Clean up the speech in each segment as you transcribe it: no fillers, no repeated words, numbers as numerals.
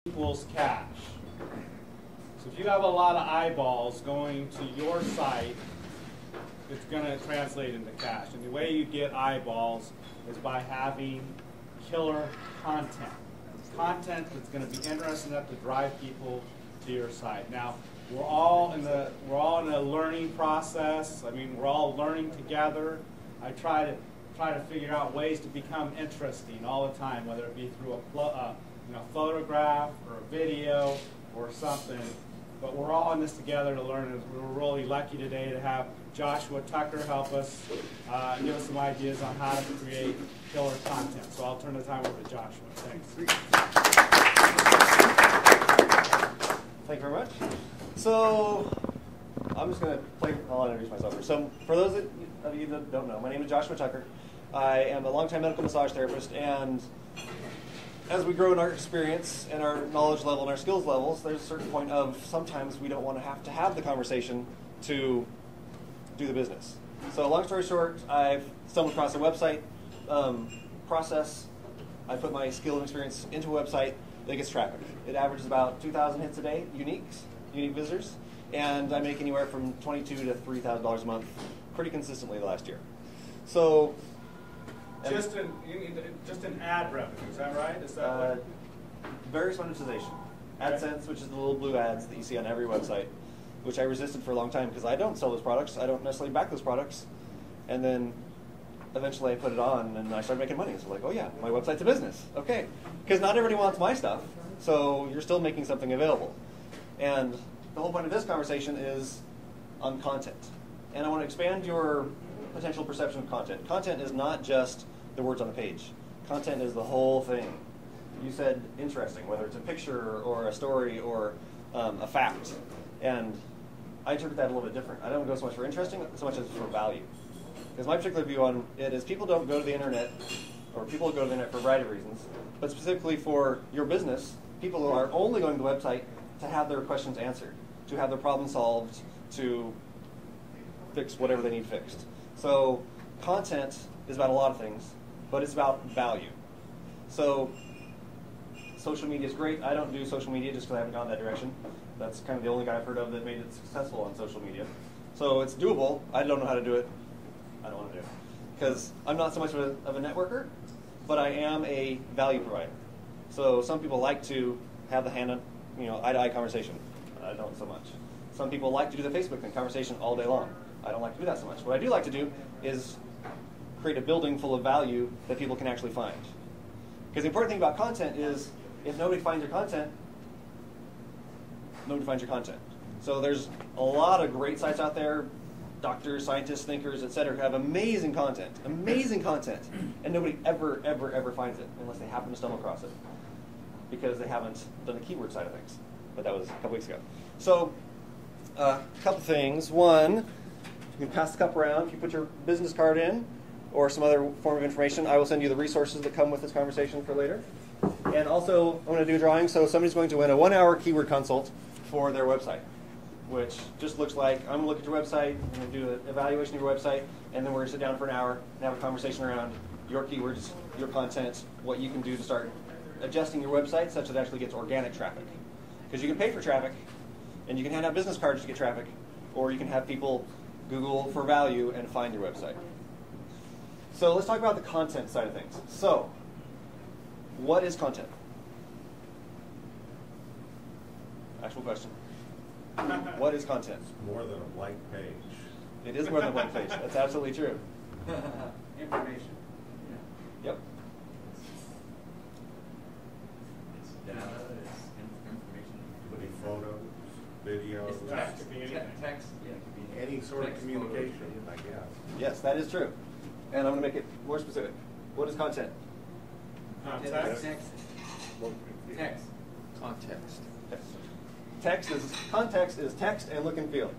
equals cash. So if you have a lot of eyeballs going to your site, it's going to translate into cash. And the way you get eyeballs is by having killer content. Content that's going to be interesting enough to drive people to your site. Now, we're all in a learning process. I mean, we're all learning together. I try to figure out ways to become interesting all the time, whether it be through a photograph or a video or something. But we're all in this together to learn. And we're really lucky today to have Joshua Tucker help us give us some ideas on how to create killer content. So I'll turn the time over to Joshua. Thanks. Thank you very much. So I'm just going to I'll introduce myself first. So for those of you that don't know, my name is Joshua Tucker. I am a longtime medical massage therapist, and as we grow in our experience and our knowledge level and our skills levels, there's a certain point of sometimes we don't want to have the conversation to do the business. So long story short, I've stumbled across a website process. I put my skill and experience into a website that gets traffic. It averages about 2,000 hits a day, unique visitors, and I make anywhere from $22,000 to $3,000 a month pretty consistently the last year. So just in ad revenue, is that right? Is that various monetization. AdSense, which is the little blue ads that you see on every website, which I resisted for a long time because I don't sell those products. I don't necessarily back those products. And then eventually I put it on and I started making money. So like, oh yeah, my website's a business. Okay. Because not everybody wants my stuff, so you're still making something available. And the whole point of this conversation is on content. And I want to expand your potential perception of content. Content is not just the words on the page. Content is the whole thing. You said interesting, whether it's a picture or a story or a fact. And I interpret that a little bit different. I don't go so much for interesting, so much as for value. Because my particular view on it is people don't go to the internet, or people go to the internet for a variety of reasons, but specifically for your business, people are only going to the website to have their questions answered, to have their problem solved, to fix whatever they need fixed. So content is about a lot of things, but it's about value. So social media is great. I don't do social media just because I haven't gone that direction. That's kind of the only guy I've heard of that made it successful on social media. So it's doable. I don't know how to do it. I don't want to do it. Because I'm not so much of a networker, but I am a value provider. So some people like to have the eye-to-eye conversation. I don't so much. Some people like to do the Facebook thing, conversation all day long. I don't like to do that so much. What I do like to do is create a building full of value that people can actually find. Because the important thing about content is if nobody finds your content, nobody finds your content. So there's a lot of great sites out there, doctors, scientists, thinkers, etc., who have amazing content, and nobody ever finds it unless they happen to stumble across it because they haven't done the keyword side of things. But that was a couple weeks ago. So a couple things. One, you can pass the cup around. If you put your business card in or some other form of information, I will send you the resources that come with this conversation for later. And also, I'm going to do a drawing. So somebody's going to win a 1-hour keyword consult for their website, which just looks like I'm going to look at your website, I'm going to do an evaluation of your website, and then we're going to sit down for an hour and have a conversation around your keywords, your content, what you can do to start adjusting your website such that it actually gets organic traffic. Because you can pay for traffic, and you can hand out business cards to get traffic, or you can have people Google for value and find your website. So let's talk about the content side of things. So, what is content? Actual question. What is content? It's more than a blank page. It is more than a blank page. That's absolutely true. Information. Yep. It's data, it's information. Could be photos, videos, It's text. Text, yeah, it could be any sort of text, communication, photos, I guess. Yes, that is true. And I'm going to make it more specific. What is content? Context. Text. Text. Context. Context is text and look and feel.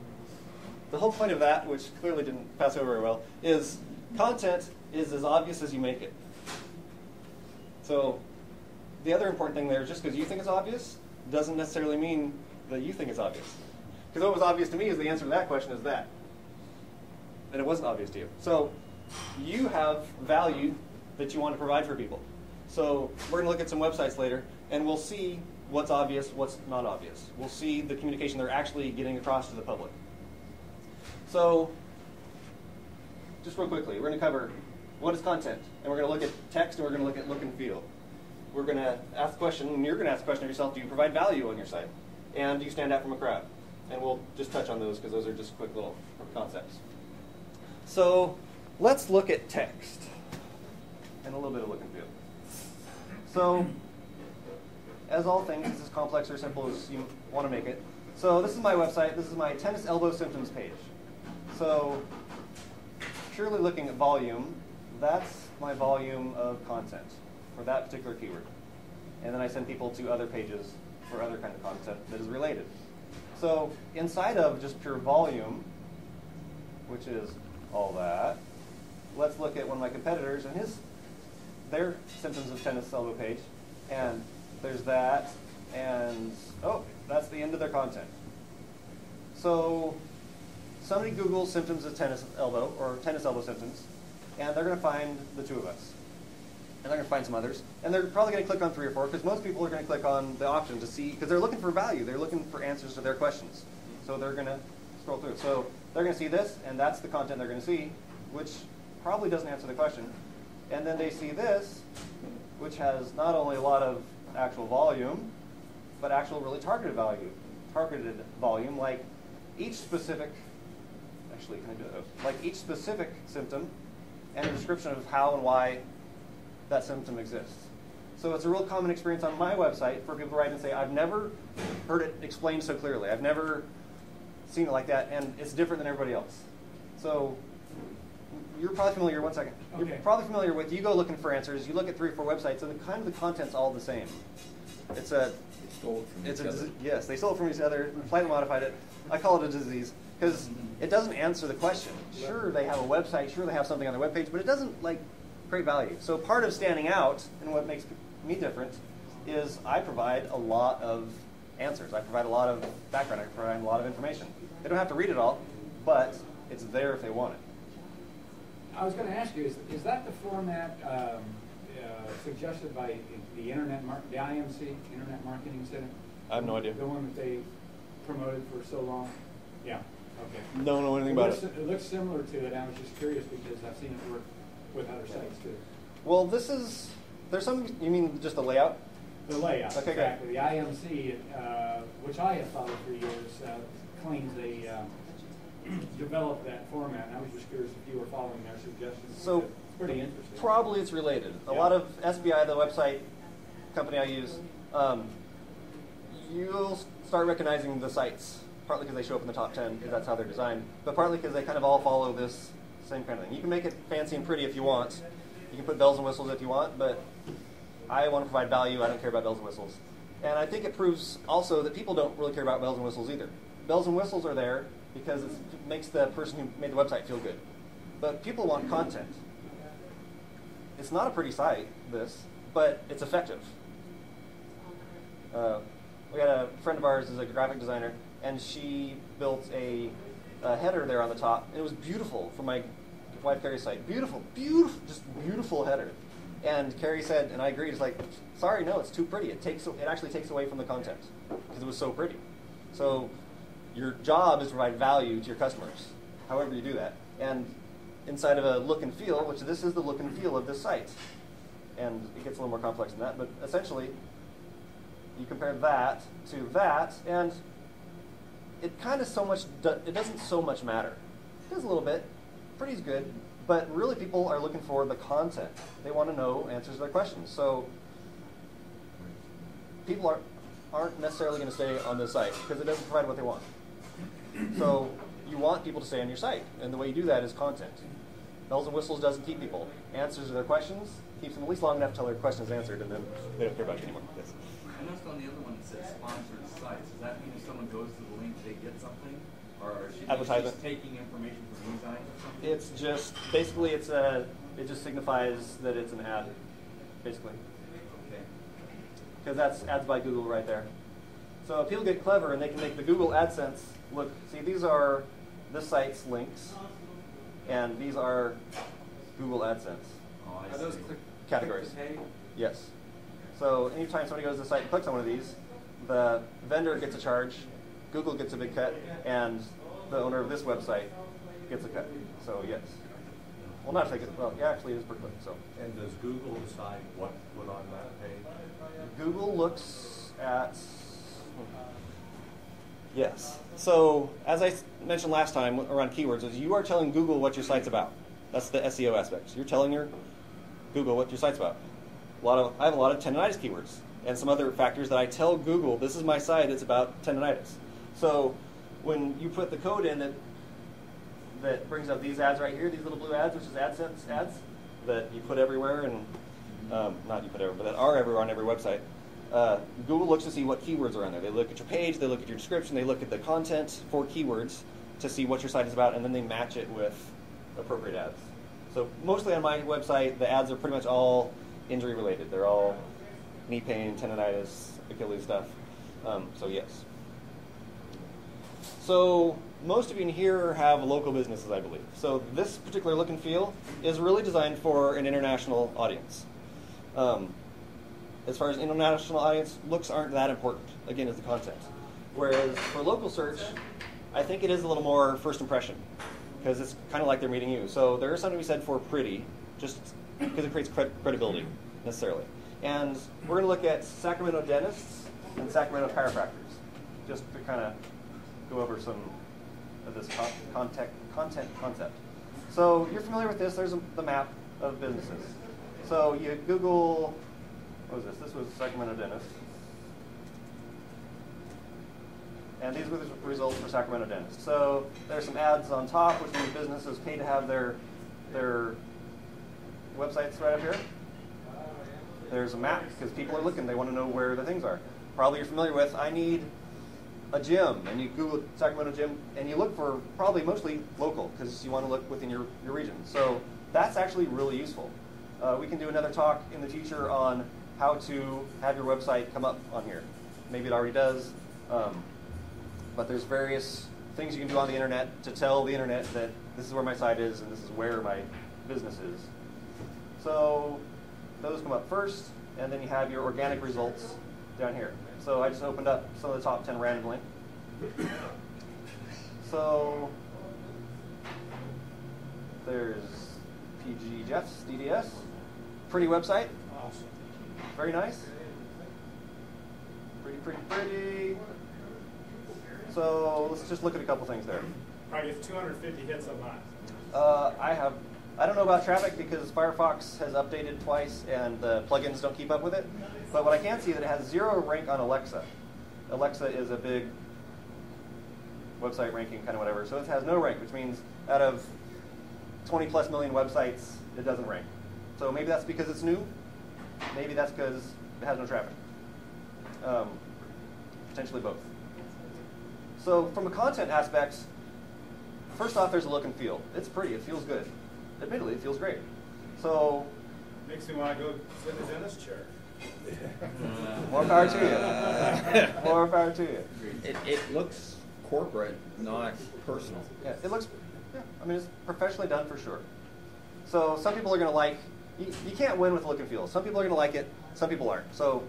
The whole point of that, which clearly didn't pass over very well, is content is as obvious as you make it. So the other important thing there is just because you think it's obvious doesn't necessarily mean that you think it's obvious. Because what was obvious to me is the answer to that question is that. And it wasn't obvious to you. So you have value that you want to provide for people. So we're going to look at some websites later, and we'll see what's obvious, what's not obvious. We'll see the communication they're actually getting across to the public. So, just real quickly, we're going to cover what is content, and we're going to look at text, and we're going to look at look and feel. We're going to ask the question, and you're going to ask the question of yourself, do you provide value on your site? And do you stand out from a crowd? And we'll just touch on those because those are just quick little concepts. So let's look at text and a little bit of look and feel. So as all things, it's as complex or simple as you want to make it. So this is my website. This is my tennis elbow symptoms page. So purely looking at volume, that's my volume of content for that particular keyword. And then I send people to other pages for other kind of content that is related. So inside of just pure volume, which is all that, let's look at one of my competitors and their symptoms of tennis elbow page. And there's that, and oh, that's the end of their content. So somebody Googles symptoms of tennis elbow, or tennis elbow symptoms, and they're going to find the two of us. And they're going to find some others. And they're probably going to click on 3 or 4, because most people are going to click on the option to see, because they're looking for value. They're looking for answers to their questions. So they're going to scroll through. So they're going to see this, and that's the content they're going to see, which probably doesn't answer the question. And then they see this, which has not only a lot of actual volume, but actual really targeted volume, like each specific, like each specific symptom and a description of how and why that symptom exists. So it's a real common experience on my website for people to write and say, I've never heard it explained so clearly. I've never seen it like that, and it's different than everybody else. So you're probably familiar, one second. Okay. You're probably familiar with, you go looking for answers, you look at 3 or 4 websites, and the content's all the same. Yes, they stole it from each other, slightly modified it. I call it a disease, because it doesn't answer the question. Sure, they have a website, sure they have something on their webpage, but it doesn't create value. So part of standing out, and what makes me different, is I provide a lot of answers. I provide a lot of background. I provide a lot of information. They don't have to read it all, but it's there if they want it. I was going to ask you, is that the format suggested by the the IMC, Internet Marketing Center? I have no idea. The one that they promoted for so long? Yeah, okay. Don't know anything about it. It looks similar to it. I was just curious because I've seen it work with other sites too. Well, there's some, you mean just the layout? The layout, okay, exactly. The IMC, which I have followed for years, claims they developed that format, and I was just curious if you were following their suggestions. So it's pretty interesting. Probably it's related. A lot of SBI, the website company I use, you'll start recognizing the sites, partly because they show up in the top 10, because that's how they're designed, but partly because they kind of all follow this same kind of thing. You can make it fancy and pretty if you want. You can put bells and whistles if you want, but I want to provide value. I don't care about bells and whistles. And I think it proves also that people don't really care about bells and whistles either. Bells and whistles are there because it makes the person who made the website feel good. But people want content. It's not a pretty site, this, but it's effective. We had a friend of ours who's a graphic designer, and she built a header there on the top. And it was beautiful for my wife Carrie's site. Beautiful, beautiful, just beautiful header. And Carrie said, and I agreed, it's like, sorry, no, it's too pretty. It actually takes away from the content because it was so pretty. So your job is to provide value to your customers, however you do that. And inside of a look and feel, which this is the look and feel of this site. And it gets a little more complex than that, but essentially you compare that to that, and it kind of it doesn't so much matter. It does a little bit. Pretty's good, but really people are looking for the content. They want to know answers to their questions. So people aren't necessarily going to stay on this site because it doesn't provide what they want. So you want people to stay on your site, and the way you do that is content. Bells and whistles doesn't keep people. Answers to their questions keeps them at least long enough until their question is answered, and then they don't care about you anymore. Yes. I noticed on the other one it says sponsored sites. Does that mean if someone goes to the link, they get something? Or is she Advertisement. just taking information from you guys or something? It's just, basically it just signifies that it's an ad, basically. Okay. Because that's ads by Google right there. So people get clever and they can make the Google AdSense look, see these are this site's links, and these are Google AdSense Oh, I Are those see. click categories. to pay? Yes. So anytime somebody goes to the site and clicks on one of these, the vendor gets a charge, Google gets a big cut, and the owner of this website gets a cut. So yes. Well, not take it. Well, yeah, actually, it is per click. So. And does Google decide what to put on that page? Google looks at. Yes. So as I mentioned last time around keywords, is you are telling Google what your site's about. That's the SEO aspect. You're telling your Google what your site's about. I have a lot of tendonitis keywords and some other factors that I tell Google, this is my site, it's about tendonitis. So when you put the code in that brings up these ads right here, these little blue ads, which is AdSense ads, that you put everywhere, and not you put everywhere, but that are everywhere on every website, Google looks to see what keywords are on there. They look at your page, they look at your description, they look at the content for keywords to see what your site is about, and then they match it with appropriate ads. So mostly on my website, the ads are pretty much all injury related. They're all knee pain, tendonitis, Achilles stuff. So yes. So most of you in here have local businesses, I believe. So this particular look and feel is really designed for an international audience. As far as international audience, looks aren't that important, again, as the content. Whereas for local search, I think it is a little more first impression, because it's kind of like they're meeting you. So there is something to be said for pretty, just because it creates credibility, necessarily. And we're going to look at Sacramento dentists and Sacramento chiropractors, just to kind of go over some of this content concept. So you're familiar with this. There's the map of businesses. So you Google, what was this? This was Sacramento dentist. And these were the results for Sacramento dentists. So there's some ads on top, which means businesses pay to have their websites right up here. There's a map, because people are looking. They want to know where the things are. Probably you're familiar with, I need a gym, and you Google Sacramento gym, and you look for probably mostly local, because you want to look within your region. So that's actually really useful. We can do another talk in the future on how to have your website come up on here. Maybe it already does, but there's various things you can do on the internet to tell the internet that this is where my site is and this is where my business is. So those come up first, and then you have your organic results down here. So I just opened up some of the top 10 randomly. So there's PG Jeff's DDS. Pretty website. Awesome. Very nice. Pretty. So let's just look at a couple things there. Probably gets 250 hits a month. I don't know about traffic because Firefox has updated twice and the plugins don't keep up with it. But what I can see is that it has 0 rank on Alexa. Alexa is a big website ranking kind of whatever. So it has no rank, which means out of 20 plus million websites, it doesn't rank. So maybe that's because it's new. Maybe that's because it has no traffic. Potentially both. So from a content aspect, first off, there's a look and feel. It's pretty. It feels good. Admittedly, it feels great. So Makes me want to go sit in the dentist chair. more power to you. More power to you. It looks corporate, not personal. Yeah, it looks. Yeah, I mean, it's professionally done for sure. So some people are going to like. You can't win with look and feel. Some people are going to like it. Some people aren't. So,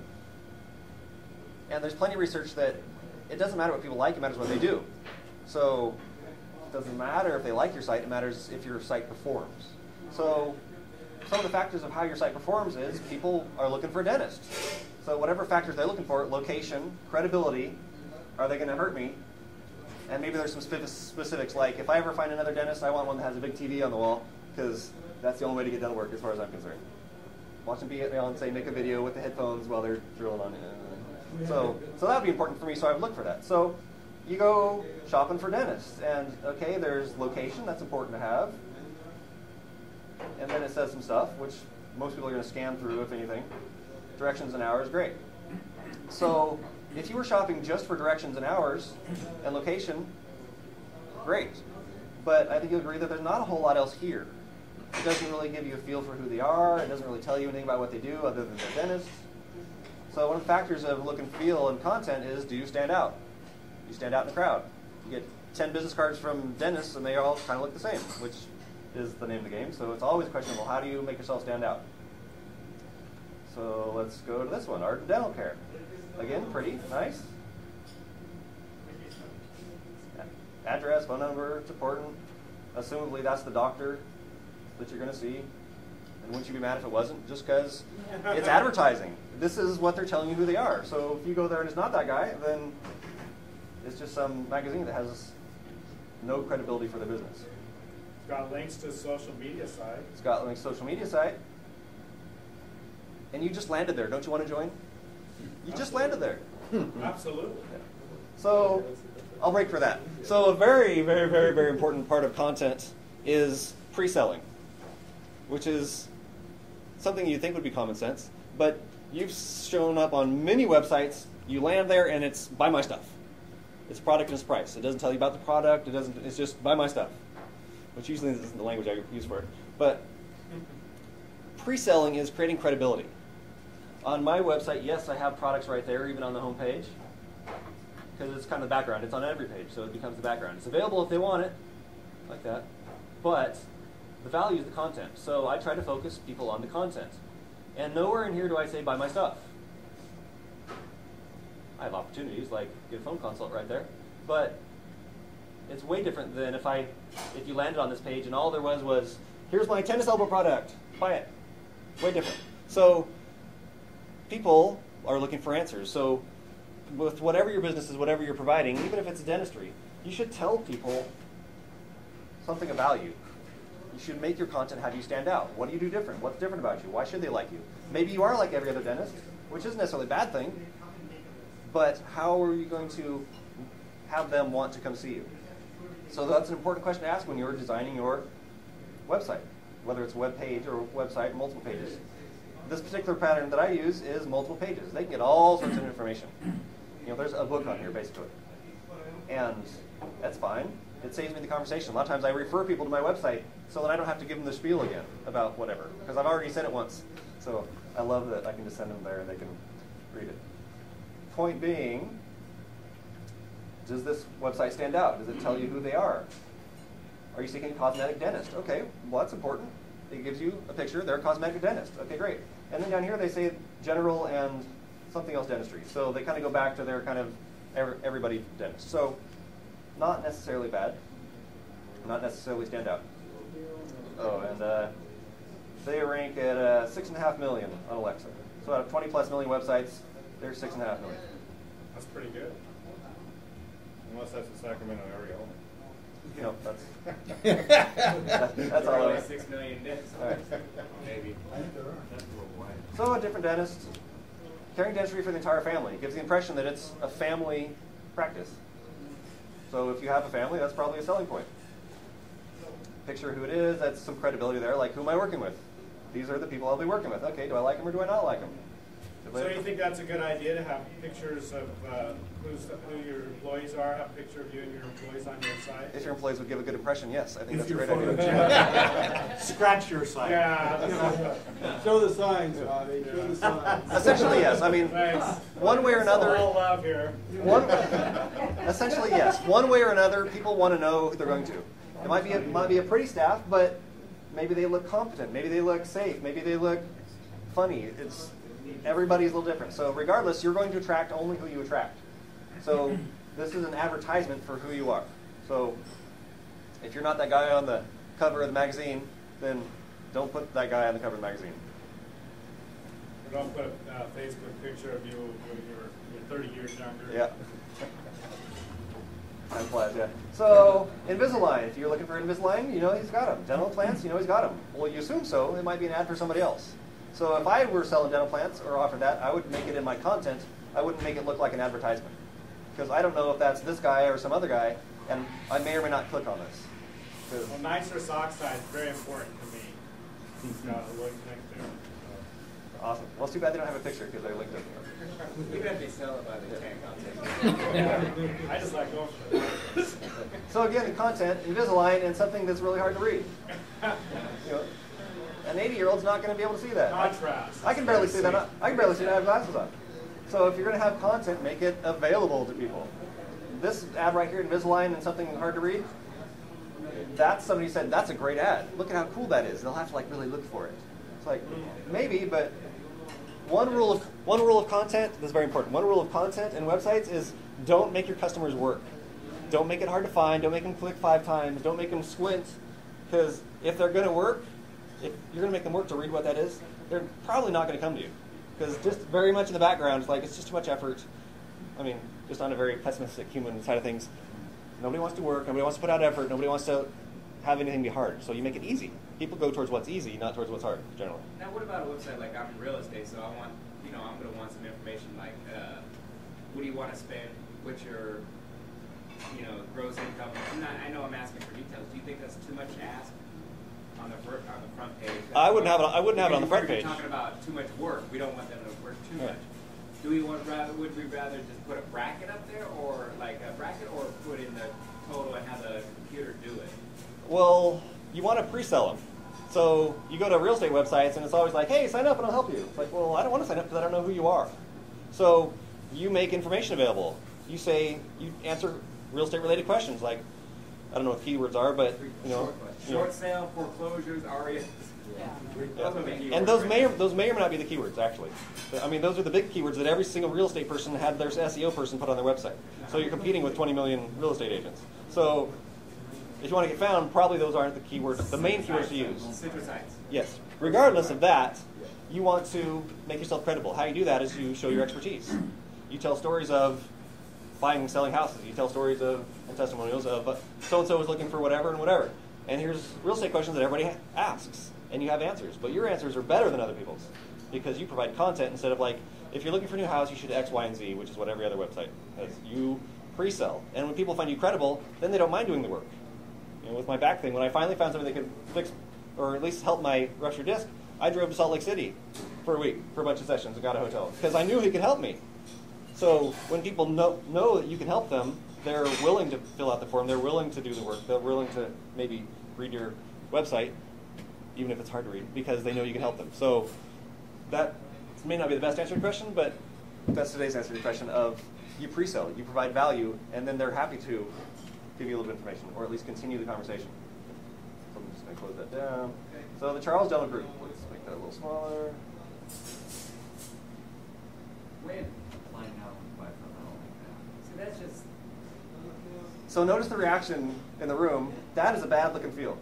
and there's plenty of research that it doesn't matter what people like. It matters what they do. So it doesn't matter if they like your site. It matters if your site performs. So some of the factors of how your site performs is people are looking for a dentist. So whatever factors they're looking for, location, credibility, are they going to hurt me? And maybe there's some specifics like if I ever find another dentist, I want one that has a big TV on the wall because that's the only way to get dental work as far as I'm concerned. Watch them be on, say, make a video with the headphones while they're drilling on it. So that would be important for me, so I would look for that. So you go shopping for dentists, and okay, there's location, that's important to have. And then it says some stuff, which most people are going to scan through, if anything. Directions and hours, great. So if you were shopping just for directions and hours and location, great. But I think you'll agree that there's not a whole lot else here. It doesn't really give you a feel for who they are. It doesn't really tell you anything about what they do other than they're dentists. So one of the factors of look and feel and content is, do you stand out? Do you stand out in the crowd? You get 10 business cards from dentists and they all kind of look the same, which is the name of the game. So it's always a question, well, how do you make yourself stand out? So let's go to this one, art and dental care. Again, pretty, nice. Address, phone number, it's important. Assumably that's the doctor that you're going to see. And wouldn't you be mad if it wasn't? Just because it's advertising. This is what they're telling you who they are. So if you go there and it's not that guy, then it's just some magazine that has no credibility for the business. It's got links to social media site. It's got links to social media site. And you just landed there. Don't you want to join? You just landed there. Absolutely. So I'll break for that. So a very, very, very, very important part of content is pre-selling, which is something you think would be common sense, but you've shown up on many websites, you land there, and it's buy my stuff. It's product and its price. It doesn't tell you about the product. It's just buy my stuff, which usually isn't the language I use for it. But pre-selling is creating credibility. On my website, yes, I have products right there, even on the home page, because it's kind of the background. It's on every page, so it becomes the background. It's available if they want it, like that. But the value is the content. So I try to focus people on the content. And nowhere in here do I say buy my stuff. I have opportunities like get a phone consult right there. But it's way different than if you landed on this page and all there was, here's my tennis elbow product, buy it. Way different. So people are looking for answers. So with whatever your business is, whatever you're providing, even if it's dentistry, you should tell people something about you. You should make your content have you stand out. What do you do different? What's different about you? Why should they like you? Maybe you are like every other dentist, which isn't necessarily a bad thing, but how are you going to have them want to come see you? So that's an important question to ask when you're designing your website, whether it's a web page or a website, multiple pages. This particular pattern that I use is multiple pages. They can get all sorts of information. There's a book on here, basically. And that's fine. It saves me the conversation. A lot of times I refer people to my website so that I don't have to give them the spiel again about whatever, because I've already said it once. So I love that I can just send them there and they can read it. Point being, does this website stand out? Does it tell you who they are? Are you seeking a cosmetic dentist? Okay, well that's important. It gives you a picture. They're a cosmetic dentist. Okay, great. And then down here they say general and something else dentistry. So they kind of go back to their kind of everybody dentist. So not necessarily bad. Not necessarily stand out. Oh, and they rank at 6.5 million on Alexa. So out of 20 plus million websites, there's 6.5 million. That's pretty good. Unless that's the Sacramento area only. That's all. Probably 6 million dentists. All right. Maybe. That's a little wide. So a different dentist, carrying dentistry for the entire family. Gives the impression that it's a family practice. So if you have a family, that's probably a selling point. Picture who it is, that's some credibility there, like who am I working with? These are the people I'll be working with. Okay, do I like them or do I not like them? So you think that's a good idea to have pictures of who your employees are, have a picture of you and your employees on your site? If your employees would give a good impression, yes. I think If that's a you're great idea. Scratch your site. Yeah. Show the signs, Bobby. Show the signs. Essentially, yes. I mean, Thanks. one way or another. All love here. Essentially, yes. One way or another, people want to know who they're going to. It might be a pretty staff, but maybe they look competent. Maybe they look safe. Maybe they look funny. Everybody's a little different. So regardless, you're going to attract only who you attract. So this is an advertisement for who you are. So if you're not that guy on the cover of the magazine, then don't put that guy on the cover of the magazine. Don't put a Facebook picture of you when you're 30 years younger. Yeah. Time flies, yeah. So Invisalign, if you're looking for Invisalign, you know he's got them. Dental implants, you know he's got them. Well, you assume so. It might be an ad for somebody else. So if I were selling dental implants or offered that, I would make it in my content. I wouldn't make it look like an advertisement. Because I don't know if that's this guy or some other guy, and I may or may not click on this. Well, nicer sock size is very important to me. It's got a link next to it. Awesome. Well, it's too bad they don't have a picture because I linked it. Even if they sell it by the tank, I'll take it. I just like going for it. So again, the content, Invisalign, and something that's really hard to read. You know, an 80-year-old's not going to be able to see that. Contrast. I can barely see that. I can barely see that. I have glasses on. So if you're going to have content, make it available to people. This ad right here, Invisalign, and something hard to read. That's somebody said that's a great ad. Look at how cool that is. They'll have to like really look for it. It's like maybe, but One rule of content, this is very important. One rule of content and websites is don't make your customers work. Don't make it hard to find. Don't make them click 5 times. Don't make them squint. Because if they're going to work, if you're going to make them work to read what that is, they're probably not going to come to you. Because just very much in the background, it's like it's just too much effort. I mean, just on a very pessimistic human side of things, nobody wants to work. Nobody wants to put out effort. Nobody wants to have anything be hard. So you make it easy. People go towards what's easy, not towards what's hard, generally. Now, what about a website like I'm in real estate, so I want, I'm going to want some information like, what do you want to spend, what's your, gross income? I know I'm asking for details. Do you think that's too much to ask on the front page? I wouldn't have it on the front page. You're talking about too much work. We don't want them to work too much. Do we would we rather just put a bracket up there, or like a bracket, or put in the total and have the computer do it? Well, you want to pre-sell them. So you go to real estate websites and it's always like, hey, sign up and I'll help you. It's like, well, I don't want to sign up because I don't know who you are. So you make information available. You answer real estate related questions like, I don't know what keywords are, but Short sale, foreclosures, REIs. Yeah. And those may or may not be the keywords, actually. I mean, those are the big keywords that every single real estate person had their SEO person put on their website. So you're competing with 20 million real estate agents. So if you want to get found, probably those aren't the keywords, the main keywords to use. Citrus sites. Yes. Regardless of that, you want to make yourself credible. How you do that is you show your expertise. You tell stories of buying and selling houses. You tell stories of and testimonials of so-and-so is looking for whatever and whatever. And here's real estate questions that everybody asks. And you have answers. But your answers are better than other people's because you provide content instead of like, if you're looking for a new house, you should X, Y, and Z, which is what every other website has. You pre-sell. And when people find you credible, then they don't mind doing the work. With my back thing, when I finally found something that could fix or at least help my ruptured disc, I drove to Salt Lake City for a week for a bunch of sessions and got a hotel because I knew he could help me. So when people know that you can help them, they're willing to fill out the form. They're willing to do the work. They're willing to maybe read your website, even if it's hard to read, because they know you can help them. So that may not be the best answer to the question, but that's today's answer to the question of you pre-sell, you provide value, and then they're happy to give you a little bit of information, or at least continue the conversation. So I'm just going to close that down. So the Charles Delma Group, let's make that a little smaller. When flying out by fundamental like that. So that's just. So notice the reaction in the room. That is a bad look and feel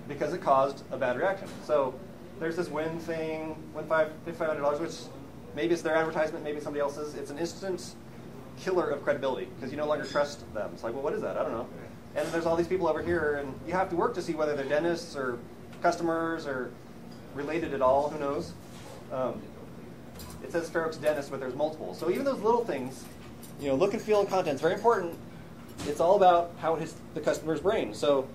because it caused a bad reaction. So there's this win thing, win $500, which maybe it's their advertisement, maybe it's somebody else's. It's an instant killer of credibility because you no longer trust them. It's like, well, what is that? I don't know. And there's all these people over here, and you have to work to see whether they're dentists or customers or related at all. Who knows? It says Fair Oaks Dentist, but there's multiple. So even those little things, look and feel and content is very important. It's all about how it hits the customer's brain. So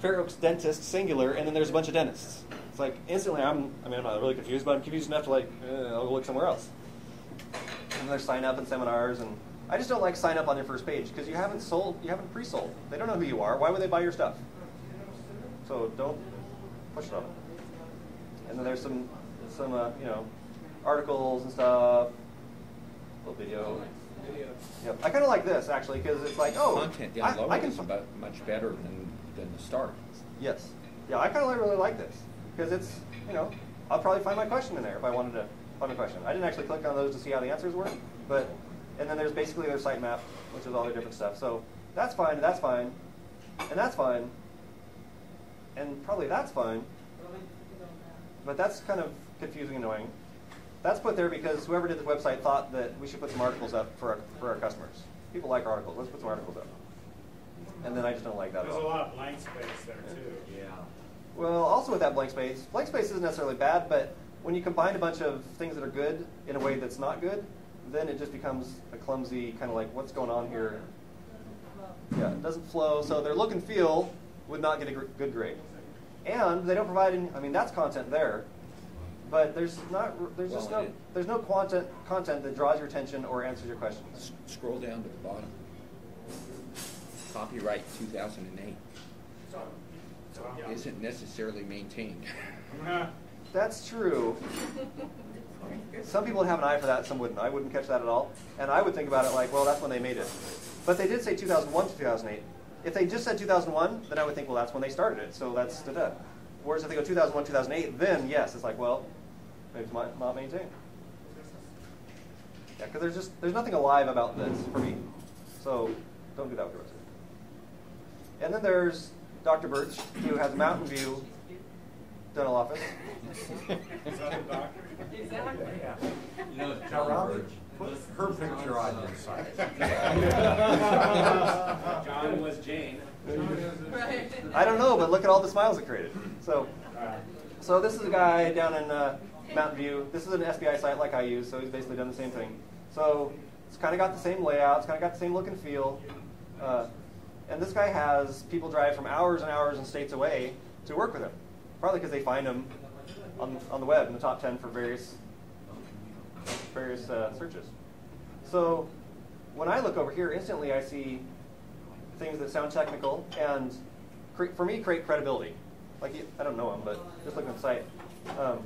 Fair Oaks Dentist, singular, and then there's a bunch of dentists. It's like instantly, I'm not really confused, but I'm confused enough to I'll go look somewhere else. And there's sign up and seminars, and I just don't like sign up on your first page because you haven't pre-sold. They don't know who you are. Why would they buy your stuff? So don't push it on them. And then there's some articles and stuff, a little video. Yep. I kind of like this actually because it's like, content down low is much better than the start. Yes. Yeah, I kind of really like this because it's I'll probably find my question in there if I wanted to find a question. I didn't actually click on those to see how the answers were, and then there's basically their sitemap, which is all their different stuff. So that's fine, and that's fine, and that's fine, and probably that's fine. But that's kind of confusing and annoying. That's put there because whoever did the website thought that we should put some articles up for our customers. People like articles. Let's put some articles up. And then I just don't like that at all. There's a lot of blank space there too. Yeah. Well, also with that blank space isn't necessarily bad, but when you combine a bunch of things that are good in a way that's not good, then it just becomes a clumsy kind of like, what's going on here? Yeah, it doesn't flow. So their look and feel would not get a good grade. And they don't provide any, that's content there, but there's no content that draws your attention or answers your questions. Scroll down to the bottom. Copyright 2008 isn't necessarily maintained. That's true. Some people would have an eye for that, some wouldn't. I wouldn't catch that at all. And I would think about it like, well, that's when they made it. But they did say 2001 to 2008. If they just said 2001, then I would think, well, that's when they started it. So that's da-da. Whereas if they go 2001, 2008, then yes, it's like, well, maybe it's not maintained. Yeah, because there's nothing alive about this for me. So don't do that with your website. And then there's Dr. Birch, who has a Mountain View dental office. Is that the doctor? Exactly. Yeah. You know, Now, John Robbie, Birch. put her picture on your site. John was Jane. I don't know, but look at all the smiles it created. So this is a guy down in Mountain View. This is an SBI site like I use, so he's basically done the same thing. So it's kind of got the same layout. It's kind of got the same look and feel. And this guy has people drive from hours and hours and states away to work with him, probably because they find him on the web in the top 10 for various searches. So when I look over here, instantly I see things that sound technical and, for me, create credibility. Like, I don't know him, but just looking at the site. I don't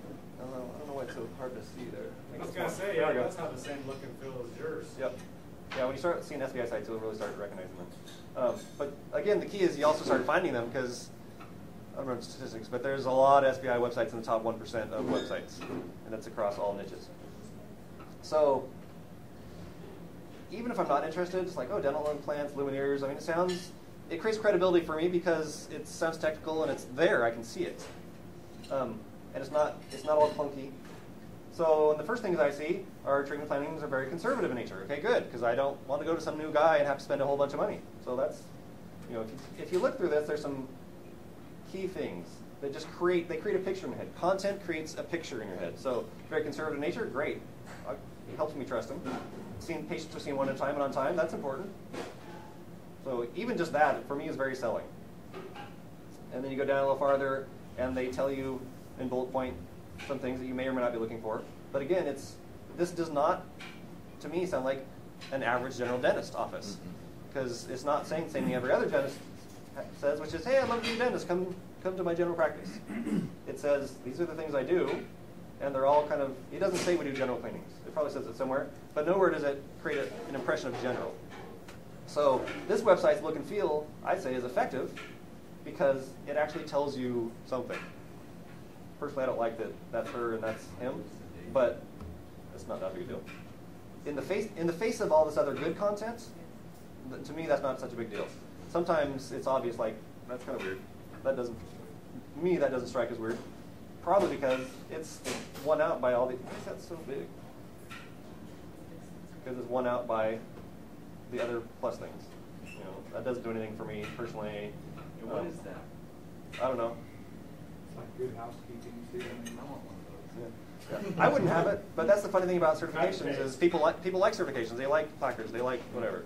know why it's so hard to see there. I was going to say, There we go. that's not the same look and feel as yours. Yep. Yeah, when you start seeing SBI sites, you'll really start recognizing them. But again, the key is you also start finding them because, I don't know statistics, but there's a lot of SBI websites in the top 1% of websites, and that's across all niches. So even if I'm not interested, it's like, oh, dental implants, lumineers, I mean, it creates credibility for me because it sounds technical and it's there, I can see it. And it's not all clunky. So the first things I see are treatment plannings are very conservative in nature. Okay, good, because I don't want to go to some new guy and have to spend a whole bunch of money. So that's, if you look through this, there's some key things that just create a picture in your head. Content creates a picture in your head. So very conservative in nature, great. It helps me trust them. Seeing patients are seen one at a time and on time, that's important. So even just that, for me, is very selling. And then you go down a little farther, and they tell you in bullet point some things that you may or may not be looking for. But again, this does not, to me, sound like an average general dentist office. Because it's not saying the same thing every other dentist says, which is, hey, I'd love to be a dentist. Come to my general practice. It says, these are the things I do. And they're all kind of, it doesn't say we do general cleanings. It probably says it somewhere. But nowhere does it create an impression of general. So this website's look and feel, I'd say, is effective because it actually tells you something. Personally, I don't like that that's her and that's him, but that's not that big a deal. In the face of all this other good content, to me, that's not such a big deal. Sometimes it's obvious, like, that's kind of weird. That doesn't strike as weird. Probably because it's won out by all the, why is that so big? Because it's won out by the other plus things. That doesn't do anything for me personally. And what is that? I don't know. It's like good housekeeping, too. I want one of those. Yeah. I wouldn't have it, but that's the funny thing about certifications is people like certifications. They like placards. They like whatever.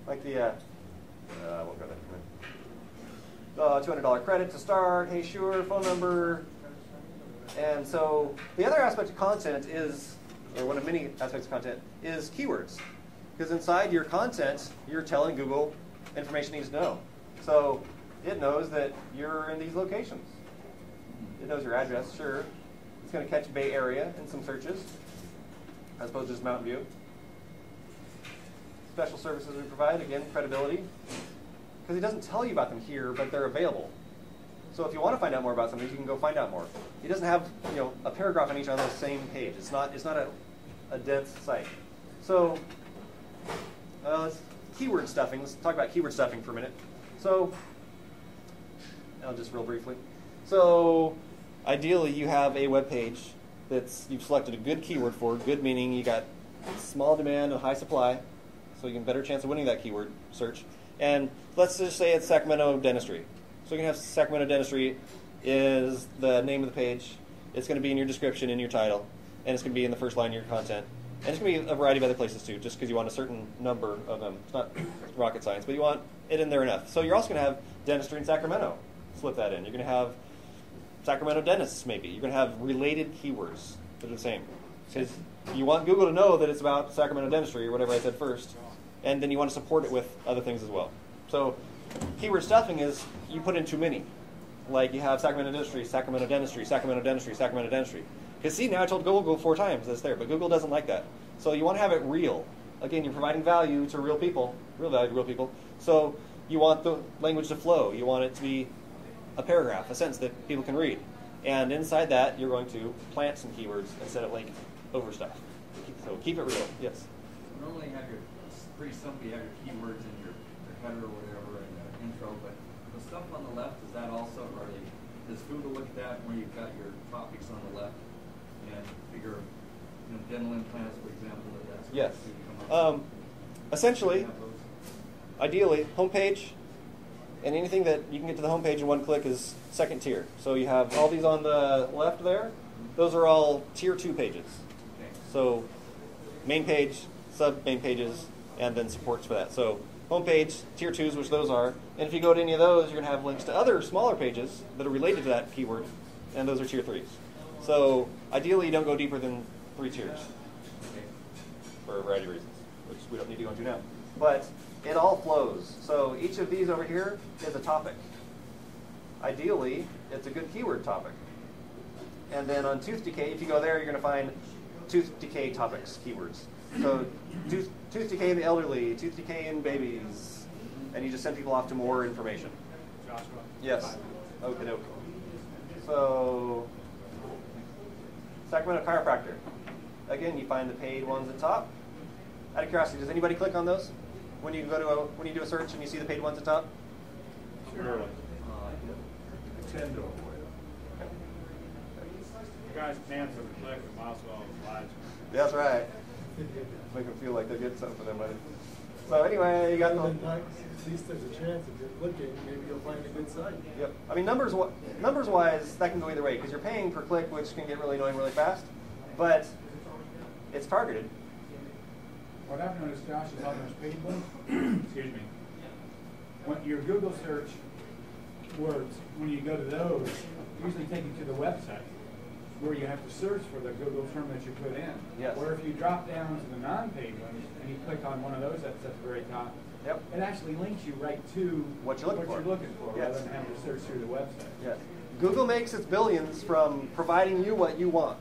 Like the I won't go there. $200 credit to start. Hey, sure. Phone number. And so the other aspect of content is, or one of many aspects of content, is keywords. Because inside your content, you're telling Google information it needs to know. So it knows that you're in these locations. It knows your address, sure. It's going to catch Bay Area in some searches, as opposed to just Mountain View. Special services we provide, again, credibility. Because it doesn't tell you about them here, but they're available. So if you want to find out more about something, you can go find out more. He doesn't have a paragraph on each on the same page. It's not a dense site. So keyword stuffing. Let's talk about keyword stuffing for a minute. So I'll just real briefly. So ideally, you have a web page you've selected a good keyword for. Good meaning you got small demand and high supply, so you can better chance of winning that keyword search. And let's just say it's Sacramento Dentistry. So you can have Sacramento Dentistry is the name of the page. It's going to be in your description, in your title, and it's going to be in the first line of your content. And it's going to be a variety of other places too, just because you want a certain number of them. It's not rocket science, but you want it in there enough. So you're also going to have dentistry in Sacramento. Slip that in. You're going to have Sacramento dentists maybe. You're going to have related keywords that are the same. Because you want Google to know that it's about Sacramento dentistry or whatever I said first, and then you want to support it with other things as well. So keyword stuffing is you put in too many. Like you have Sacramento dentistry, Sacramento dentistry, Sacramento dentistry, Sacramento dentistry. Because see, now I told Google 4 times that's there, but Google doesn't like that. So you want to have it real. Again, you're providing value to real people, real value to real people. So you want the language to flow. You want it to be a paragraph, a sentence that people can read. And inside that, you're going to plant some keywords instead of like over stuff. So keep it real. Yes. Normally you have your, pretty simple, you have your keywords in your header or whatever and intro, but the stuff on the left, is that also, does Google look at that where you've got your topics on the left and figure, dental implants, for example, that's Yes. come up? Essentially, You have those? ideally, homepage, and anything that you can get to the homepage in one click is second tier. So you have all these on the left there. Those are all tier 2 pages. Okay. So main page, sub main pages, and then supports for that. So homepage, tier 2s, which those are. And if you go to any of those, you're going to have links to other smaller pages that are related to that keyword, and those are tier 3s. So ideally, you don't go deeper than 3 tiers for a variety of reasons, which we don't need to go into now. But it all flows. So each of these over here is a topic. Ideally, it's a good keyword topic. And then on tooth decay, if you go there, you're going to find tooth decay topics, keywords. So tooth decay in the elderly, tooth decay in babies, and you just send people off to more information. Joshua? Yes. Okie doke. So Sacramento Chiropractor. Again, you find the paid ones at top. Out of curiosity, does anybody click on those when you go to when you do a search and you see the paid ones at top? Surely. I tend to avoid them. You guys cancel the click and mouse all the slides. That's right. Make them feel like they're getting something for their money. So anyway, you got the. At least there's a chance if you're clicking, maybe you'll find a good site. Yep. I mean, numbers-wise, that can go either way because you're paying per click, which can get really annoying really fast. But it's targeted. What I've noticed, Josh, is on those paid ones, excuse me, when your Google search words, when you go to those, usually take you to the website where you have to search for the Google term that you put in. Yes. Or if you drop down to the non-paid ones and you click on one of those that's at the very top, Yep. it actually links you right to What you're looking for. Yes. rather than having to search through the website. Yes. Google makes its billions from providing you what you want.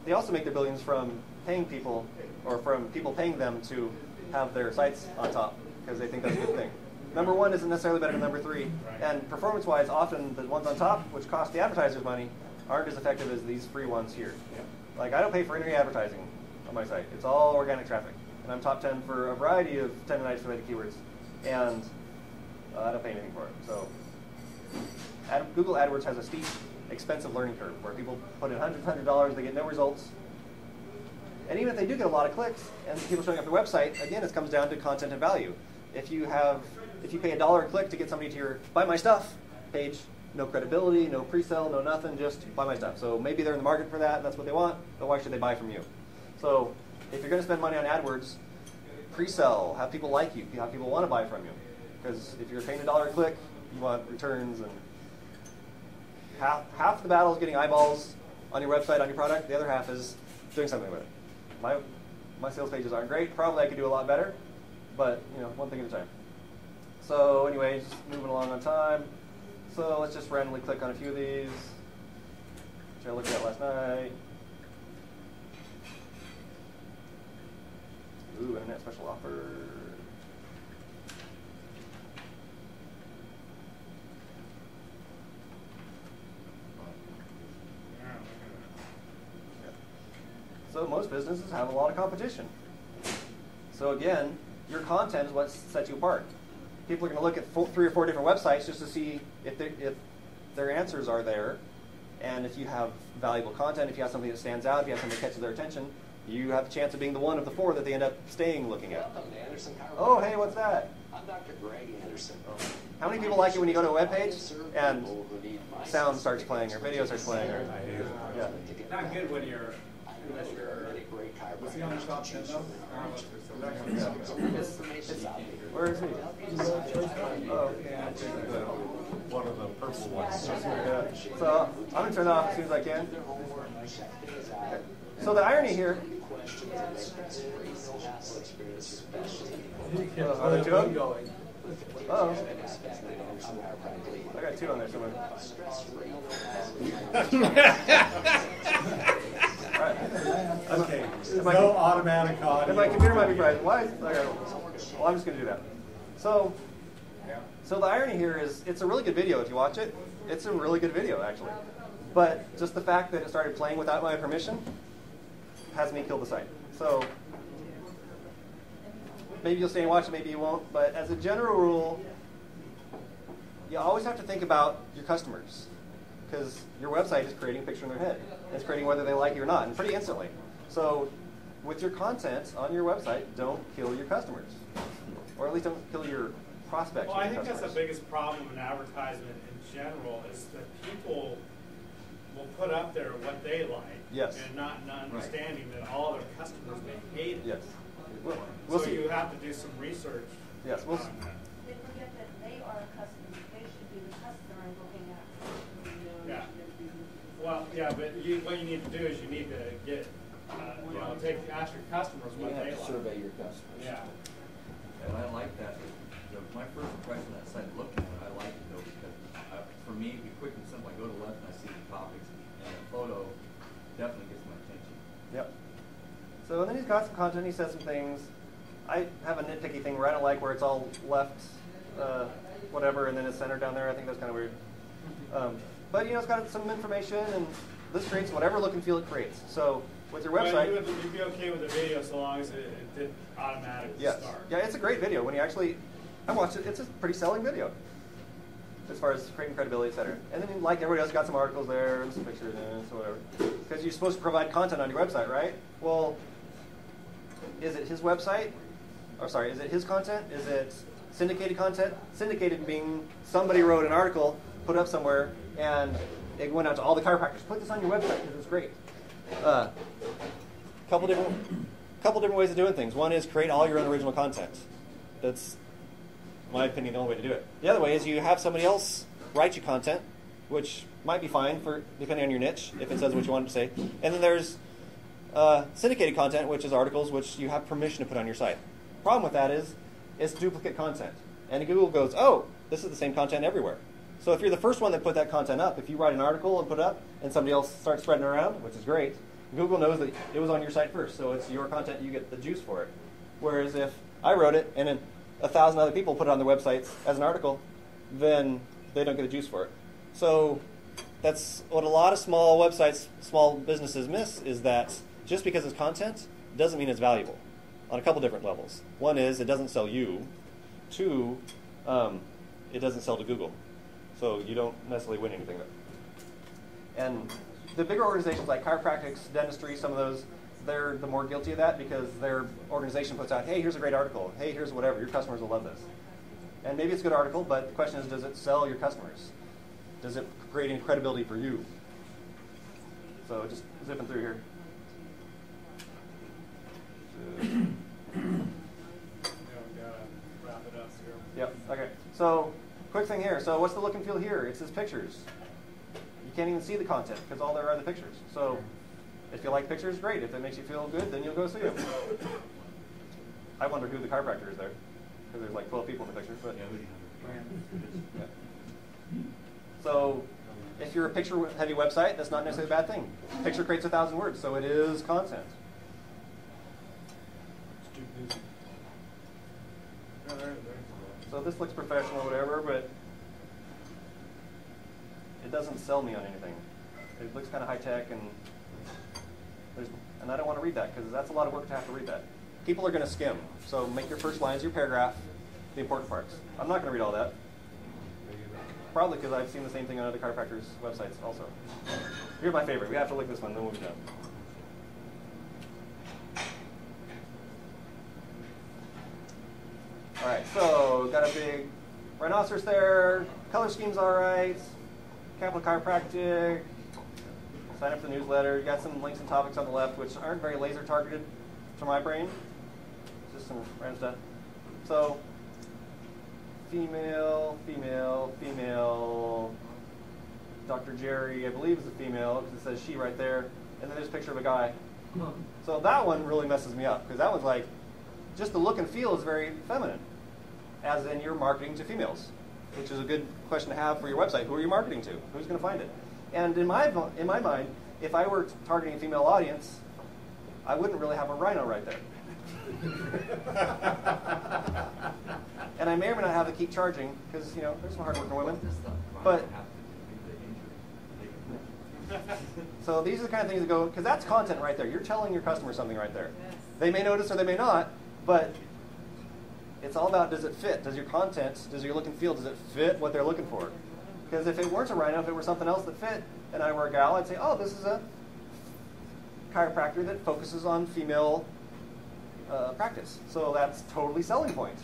They also make their billions from paying people, or from people paying them to have their sites on top because they think that's a good thing. Number 1 isn't necessarily better than number 3. Right. And performance-wise, often the ones on top, which cost the advertisers money, aren't as effective as these free ones here. Yep. Like, I don't pay for any advertising on my site. It's all organic traffic. And I'm top 10 for a variety of 10 nights related keywords. And I don't pay anything for it. So Google AdWords has a steep, expensive learning curve where people put in $100, they get no results. And even if they do get a lot of clicks and people showing up their website, again, it comes down to content and value. If you pay $1 a click to get somebody to your Buy My Stuff page, no credibility, no pre-sale, no nothing, just buy my stuff. So maybe they're in the market for that, and that's what they want, but why should they buy from you? So if you're going to spend money on AdWords, pre-sell, have people like you, have people want to buy from you. Because if you're paying $1 a click, you want returns, and half the battle is getting eyeballs on your website, on your product, the other half is doing something with it. My sales pages aren't great, probably I could do a lot better, but one thing at a time. So anyways, moving along on time. So let's just randomly click on a few of these, which I looked at last night. Ooh, internet special offer. So most businesses have a lot of competition. So again, your content is what sets you apart. People are going to look at 3 or 4 different websites just to see if their answers are there. And if you have valuable content, if you have something that stands out, if you have something that catches their attention, you have the chance of being the one of the 4 that they end up staying looking at. Welcome to Anderson Chiropractic. Oh, hey, what's that? I'm Dr. Greg Anderson. How many people like it when you go to a web page and sound starts playing or video starts playing? Or, yeah. Not good when you're, unless you're. Was he on the top 10 though? Where is he? Oh. One of the purple ones. Yeah. So I'm going to turn that off as soon as I can. Okay. So the irony here. Are there 2 of them? Uh-oh. I got 2 on there somewhere. Right. Okay, If no automatic audio. If my computer might be bright, why? Well, I'm just going to do that. So the irony here is it's a really good video if you watch it. It's a really good video, actually. But just the fact that it started playing without my permission has me kill the site. So maybe you'll stay and watch it, maybe you won't. But as a general rule, you always have to think about your customers, because your website is creating a picture in their head. It's creating whether they like it or not, and pretty instantly. So with your content on your website, don't kill your customers. Or at least don't kill your prospects. Well, I think that's the biggest problem in advertisement in general, is that people will put up there what they like, yes, and not understanding that all their customers may hate it. Yes. We'll so see. You have to do some research. Yes, we'll see. They forget that they are customers. They should be the customer looking at. Yeah. Well, yeah, but what you need to do is you need to get, ask your customers what they like. Survey your customers. Yeah. And I like that. My first impression of that site, looking at it, I like it though, because for me, it'd be quick and simple. I go to the left and I see the topics, and the photo definitely gets my attention. Yep. So then he's got some content, he says some things. I have a nitpicky thing where I don't like where it's all left, whatever, and then it's centered down there. I think that's kind of weird. But it's got some information, and this creates whatever look and feel it creates. So with your website, you'd be okay with the video so long as it did automatically start. Yeah, it's a great video. When you actually, I watched it. It's a pretty selling video as far as creating credibility, etc. And then, like everybody else, got some articles there and some pictures and so whatever. Because you're supposed to provide content on your website, right? Well, is it his website? Or sorry, is it his content? Is it syndicated content? Syndicated being somebody wrote an article, put up somewhere, and it went out to all the chiropractors. Put this on your website because it's great. Couple different ways of doing things. One is create all your own original content. That's, in my opinion, the only way to do it. The other way is you have somebody else write you content, which might be fine for depending on your niche, if it says what you want it to say. And then there's syndicated content, which is articles which you have permission to put on your site. Problem with that is it's duplicate content. And Google goes, oh, this is the same content everywhere. So if you're the first one that put that content up, if you write an article and put it up, and somebody else starts spreading it around, which is great, Google knows that it was on your site first, so it's your content, you get the juice for it. Whereas if I wrote it and then 1,000 other people put it on their websites as an article, then they don't get the juice for it. So that's what a lot of small websites, small businesses miss, is that just because it's content doesn't mean it's valuable on a couple different levels. One is it doesn't sell you. Two, it doesn't sell to Google. So you don't necessarily win anything there. And the bigger organizations like chiropractics, dentistry, some of those, they're the more guilty of that because their organization puts out, hey, here's a great article. Hey, here's whatever. Your customers will love this. And maybe it's a good article, but the question is, does it sell your customers? Does it create any credibility for you? So just zipping through here. Yeah, we gotta wrap it up here. Yep, okay. So, quick thing here. So what's the look and feel here? It's his pictures. You can't even see the content because all there are the pictures. So if you like pictures, great. If it makes you feel good, then you'll go see them. I wonder who the chiropractor is there, because there's like 12 people in the picture. But yeah. So if you're a picture-heavy website, that's not necessarily a bad thing. Picture creates 1,000 words, so it is content. So this looks professional, whatever, but it doesn't sell me on anything. It looks kind of high-tech, and I don't want to read that because that's a lot of work to have to read that. People are going to skim, so make your first lines, your paragraph, the important parts. I'm not going to read all that. Probably because I've seen the same thing on other chiropractors' websites also. Here's my favorite. We have to look this one, then we'll be done. All right, so got a big rhinoceros there. Color scheme's all right. Capital Chiropractic. Sign up for the newsletter. You got some links and topics on the left, which aren't very laser targeted to my brain. Just some random stuff. So, female, female, female. Dr. Jerry, I believe, is a female because it says she right there. And then there's a picture of a guy. So that one really messes me up because that one's like, just the look and feel is very feminine, as in you're marketing to females, which is a good question to have for your website. Who are you marketing to? Who's going to find it? And in my mind, if I were targeting a female audience, I wouldn't really have a rhino right there. And I may or may not have to keep charging because there's some hardworking women. But so these are the kind of things that go, because that's content right there. You're telling your customer something right there. They may notice or they may not, but it's all about, does it fit? Does your content, does your look and feel, does it fit what they're looking for? Because if it weren't a rhino, if it were something else that fit, and I were a gal, I'd say, oh, this is a chiropractor that focuses on female practice. So that's totally selling point.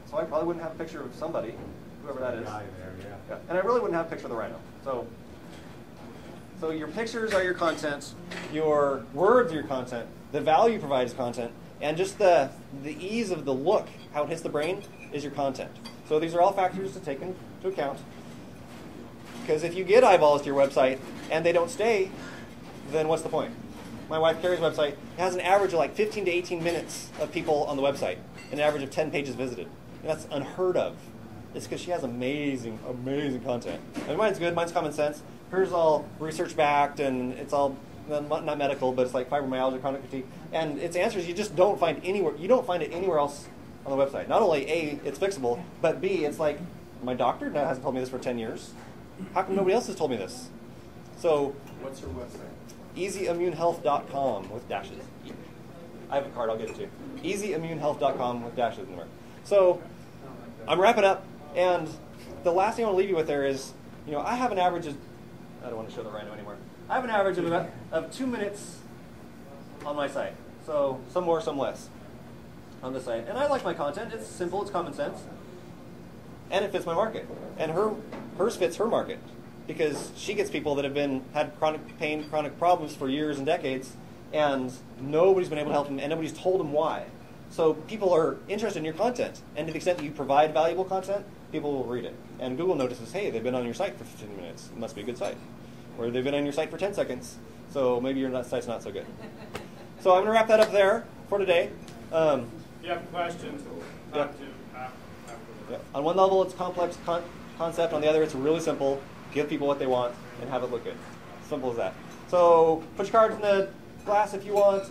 So I probably wouldn't have a picture of somebody, whoever that is. Guy there, yeah. Yeah. And I really wouldn't have a picture of the rhino. So your pictures are your content, your words are your content, the value you provide is content, and just the ease of the look, how it hits the brain, is your content. So these are all factors to take into account. Because if you get eyeballs to your website and they don't stay, then what's the point? My wife Carrie's website has an average of like 15 to 18 minutes of people on the website, an average of 10 pages visited. And that's unheard of. It's because she has amazing, amazing content. I mean, mine's good, mine's common sense. Hers all research backed, and it's all not medical, but it's like fibromyalgia, chronic fatigue, and it's answers you just don't find anywhere. You don't find it anywhere else on the website. Not only A, it's fixable, but B, it's like my doctor hasn't told me this for 10 years. How come nobody else has told me this? So, What's your website? EasyImmuneHealth.com with dashes. I have a card, I'll give it to you. EasyImmuneHealth.com with dashes in there. So, I'm wrapping up, and the last thing I want to leave you with there is, I have an average of, I don't want to show the rhino anymore. I have an average of 2 minutes on my site. So, some more, some less on the site. And I like my content. It's simple, it's common sense. And it fits my market. And hers fits her market. Because she gets people that have had chronic pain, chronic problems for years and decades, and nobody's been able to help them, and nobody's told them why. So people are interested in your content. And to the extent that you provide valuable content, people will read it. And Google notices, hey, they've been on your site for 15 minutes. It must be a good site. Or they've been on your site for 10 seconds. So maybe your site's not so good. So I'm going to wrap that up there for today. If you have questions, talk to after. Yeah. On one level, it's complex concept. On the other, it's really simple. Give people what they want and have it look good. Simple as that. So put your cards in the glass if you want.